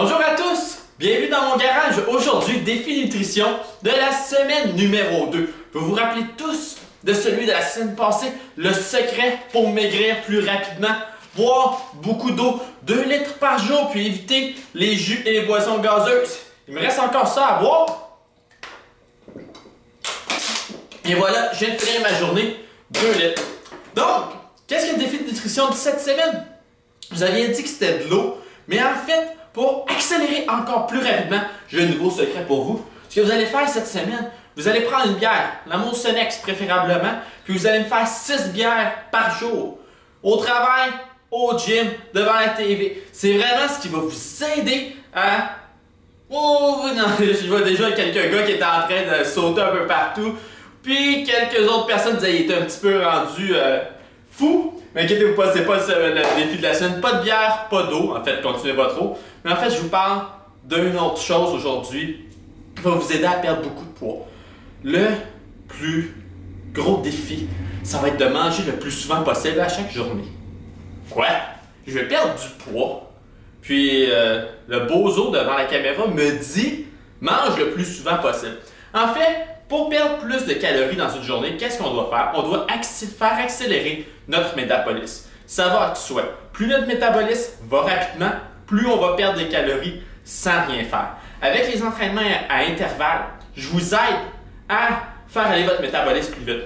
Bonjour à tous! Bienvenue dans mon garage. Aujourd'hui, défi nutrition de la semaine numéro 2. Vous vous rappelez tous de celui de la semaine passée, le secret pour maigrir plus rapidement, boire beaucoup d'eau, 2 litres par jour, puis éviter les jus et les boissons gazeuses. Il me reste encore ça à boire. Et voilà, je viens de finir ma journée, 2 litres. Donc, qu'est-ce que le défi de nutrition de cette semaine? Vous aviez dit que c'était de l'eau, mais en fait, pour accélérer encore plus rapidement, j'ai un nouveau secret pour vous. Ce que vous allez faire cette semaine, vous allez prendre une bière, la Molson-X préférablement, puis vous allez me faire 6 bières par jour. Au travail, au gym, devant la TV. C'est vraiment ce qui va vous aider à... Oh non, je vois déjà quelques gars qui étaient en train de sauter un peu partout. Puis quelques autres personnes disaient qu'ils étaient un petit peu rendus fous. Mais inquiétez-vous pas, c'est pas le défi de la semaine. Pas de bière, pas d'eau. En fait, continuez votre eau. Mais en fait, je vous parle d'une autre chose aujourd'hui qui va vous aider à perdre beaucoup de poids. Le plus gros défi, ça va être de manger le plus souvent possible à chaque journée. Quoi? Je vais perdre du poids. Puis le bozo devant la caméra me dit mange le plus souvent possible. En fait, pour perdre plus de calories dans une journée, qu'est-ce qu'on doit faire? On doit faire accélérer notre métabolisme. Ça va de soi. Plus notre métabolisme va rapidement, plus on va perdre des calories sans rien faire. Avec les entraînements à intervalles, je vous aide à faire aller votre métabolisme plus vite.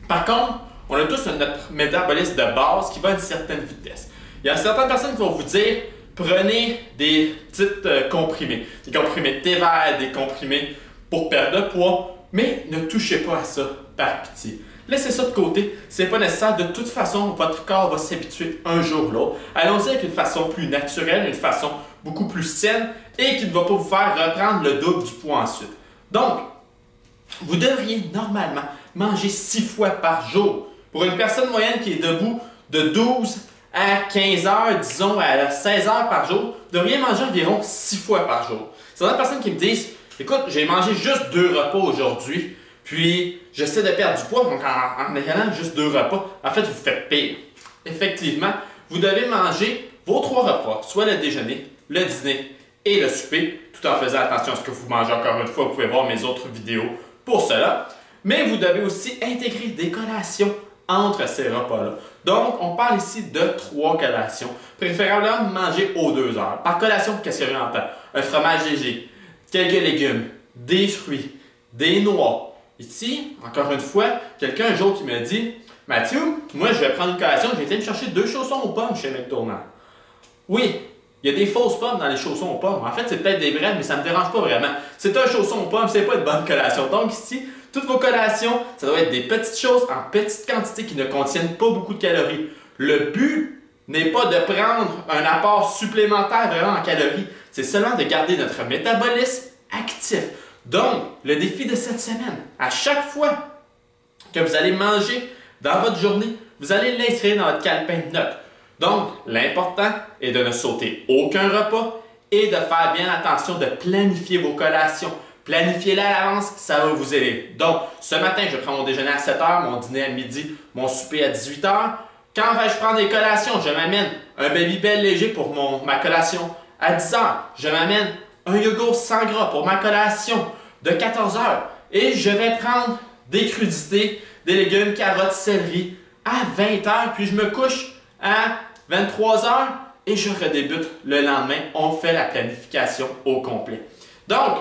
Par contre, on a tous notre métabolisme de base qui va à une certaine vitesse. Il y a certaines personnes qui vont vous dire prenez des petites comprimés. Des comprimés de thé vert, des comprimés pour perdre de poids, mais ne touchez pas à ça par pitié. Laissez ça de côté, c'est pas nécessaire. De toute façon, votre corps va s'habituer un jour ou l'autre. Allons-y avec une façon plus naturelle, une façon beaucoup plus saine et qui ne va pas vous faire reprendre le double du poids ensuite. Donc, vous devriez normalement manger 6 fois par jour. Pour une personne moyenne qui est debout de 12 à 15 heures, disons à 16 heures par jour, vous devriez manger environ 6 fois par jour. Certaines personnes qui me disent écoute, j'ai mangé juste 2 repas aujourd'hui, puis j'essaie de perdre du poids, donc en ayant juste 2 repas, en fait, vous faites pire. Effectivement, vous devez manger vos 3 repas, soit le déjeuner, le dîner et le souper, tout en faisant attention à ce que vous mangez. Encore une fois, vous pouvez voir mes autres vidéos pour cela. Mais vous devez aussi intégrer des collations entre ces repas-là. Donc, on parle ici de 3 collations, préférablement manger aux 2 heures. Par collation, qu'est-ce que j'entends? Un fromage léger, quelques légumes, des fruits, des noix. Ici, encore une fois, quelqu'un un jour qui me dit « Mathieu, moi je vais prendre une collation, j'ai été me chercher 2 chaussons aux pommes chez McDonald's. » Oui, il y a des fausses pommes dans les chaussons aux pommes. En fait, c'est peut-être des vraies, mais ça ne me dérange pas vraiment. C'est un chausson aux pommes, c'est pas une bonne collation. Donc ici, toutes vos collations, ça doit être des petites choses en petites quantités qui ne contiennent pas beaucoup de calories. Le but n'est pas de prendre un apport supplémentaire vraiment en calories. C'est seulement de garder notre métabolisme actif. Donc, le défi de cette semaine, à chaque fois que vous allez manger dans votre journée, vous allez l'inscrire dans votre calepin de notes. Donc, l'important est de ne sauter aucun repas et de faire bien attention de planifier vos collations. Planifiez-les à l'avance, ça va vous aider. Donc, ce matin, je prends mon déjeuner à 7 h, mon dîner à midi, mon souper à 18 h. Quand vais-je prendre des collations? Je m'amène un Babybel léger pour ma collation. À 10 h, je m'amène un yogourt sans gras pour ma collation de 14 h. Et je vais prendre des crudités, des légumes, carottes, céleri à 20 h. Puis je me couche à 23 h et je redébute le lendemain. On fait la planification au complet. Donc,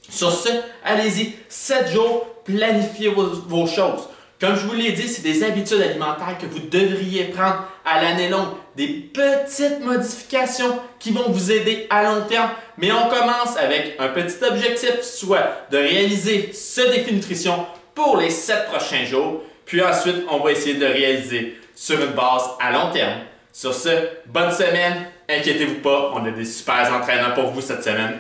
sur ce, allez-y, 7 jours, planifiez vos choses. Comme je vous l'ai dit, c'est des habitudes alimentaires que vous devriez prendre à l'année longue. Des petites modifications qui vont vous aider à long terme. Mais on commence avec un petit objectif, soit de réaliser ce défi nutrition pour les 7 prochains jours. Puis ensuite, on va essayer de réaliser sur une base à long terme. Sur ce, bonne semaine. Inquiétez-vous pas, on a des super entraînements pour vous cette semaine.